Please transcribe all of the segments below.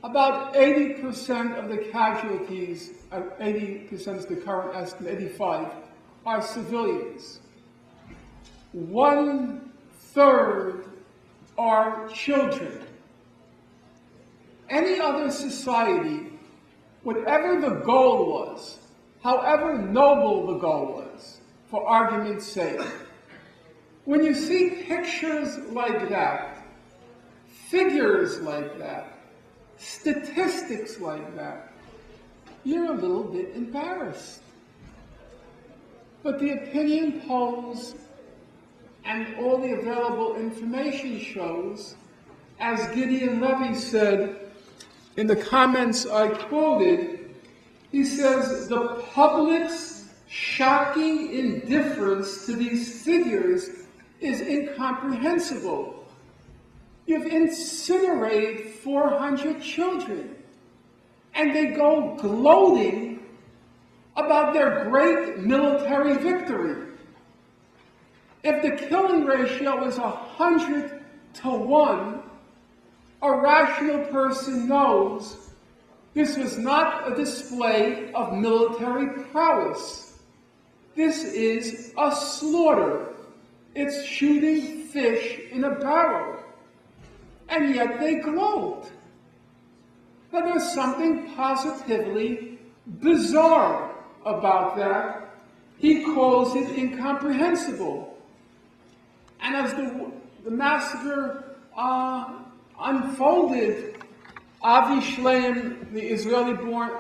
About 80% of the casualties, 80% is the current estimate, 85, are civilians. 1/3 are children. Any other society, whatever the goal was, however noble the goal was, for argument's sake, when you see pictures like that, figures like that, statistics like that, you're a little bit embarrassed. But the opinion polls and all the available information shows, as Gideon Levy said in the comments I quoted, he says the public's shocking indifference to these figures is incomprehensible. You've incinerated 400 children, and they go gloating about their great military victory. If the killing ratio is 100-1, a rational person knows this was not a display of military prowess. This is a slaughter. It's shooting fish in a barrel. And yet they gloat. Now there's something positively bizarre about that. He calls it incomprehensible. And as the massacre unfolded, Avi Shleim, the Israeli-born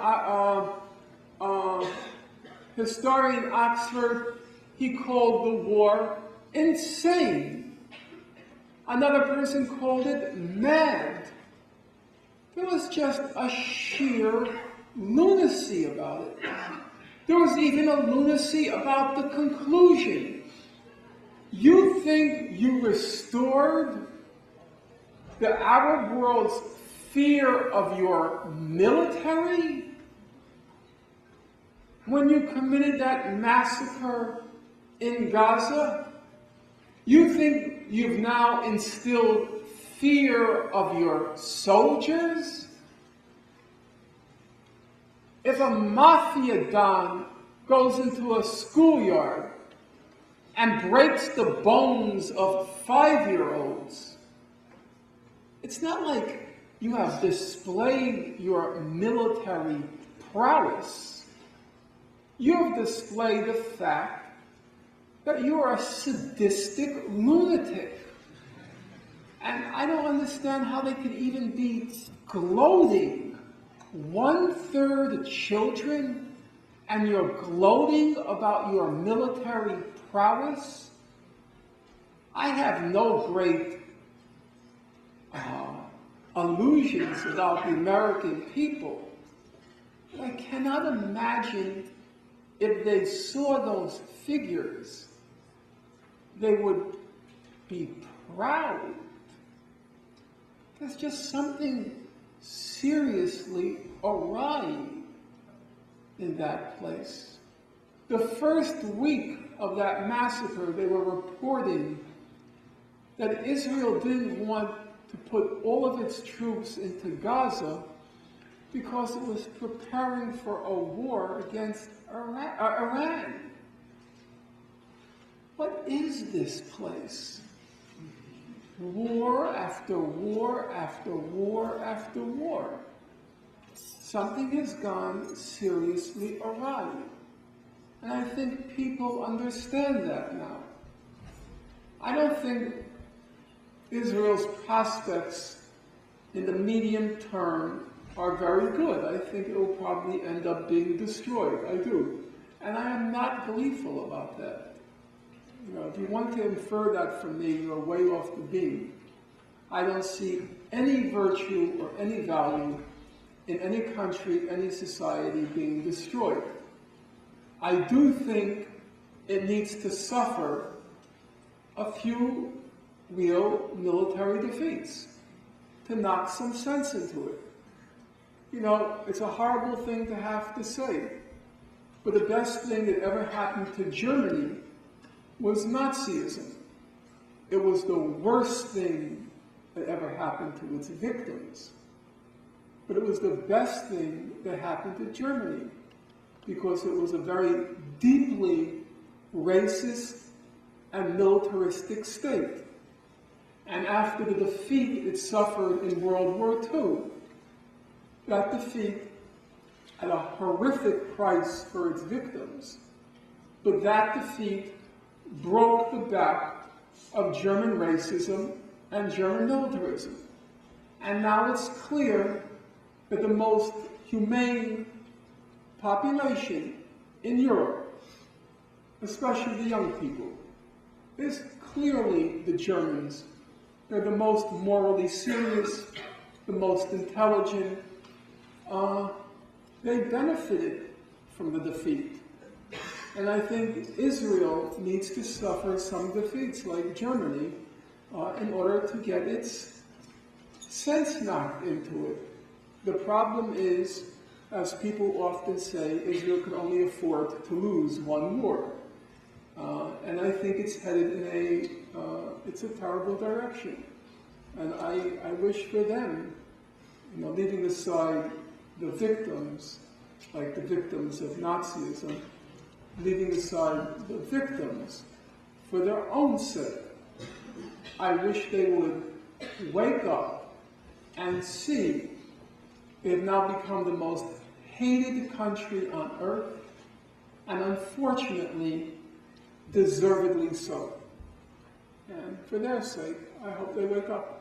historian in Oxford, he called the war insane. Another person called it mad. There was just a sheer lunacy about it. There was even a lunacy about the conclusion. You think you restored the Arab world's fear of your military when you committed that massacre in Gaza? You think you've now instilled fear of your soldiers? If a mafia don goes into a schoolyard and breaks the bones of 5-year-olds, it's not like you have displayed your military prowess. You have displayed the fact that you are a sadistic lunatic. And I don't understand how they could even be gloating. 1/3 children, and you're gloating about your military prowess? I have no great illusions about the American people. But I cannot imagine if they saw those figures, they would be proud. There's just something seriously awry in that place. The first week of that massacre, they were reporting that Israel didn't want to put all of its troops into Gaza because it was preparing for a war against Iran. What is this place? War after war after war after war. Something has gone seriously awry. And I think people understand that now. I don't think Israel's prospects in the medium term are very good. I think it will probably end up being destroyed. I do. And I am not gleeful about that. You know, if you want to infer that from me, you're way off the beam. I don't see any virtue or any value in any country, any society being destroyed. I do think it needs to suffer a few real military defeats to knock some sense into it. You know, it's a horrible thing to have to say, but the best thing that ever happened to Germany was Nazism. It was the worst thing that ever happened to its victims. but it was the best thing that happened to Germany, because it was a very deeply racist and militaristic state. And after the defeat it suffered in World War II, that defeat at a horrific price for its victims, but that defeat broke the back of German racism and German militarism. And now it's clear that the most humane population in Europe, especially the young people, is clearly the Germans. They're the most morally serious, the most intelligent. They benefited from the defeat. And I think Israel needs to suffer some defeats like Germany in order to get its sense knocked into it. The problem is, as people often say, Israel can only afford to lose one war. And I think it's headed in it's a terrible direction. And I wish for them, leaving aside the victims, like the victims of Nazism, leaving aside the victims, for their own sake, I wish they would wake up and see they have now become the most hated country on earth, and unfortunately, deservedly so. And for their sake, I hope they wake up.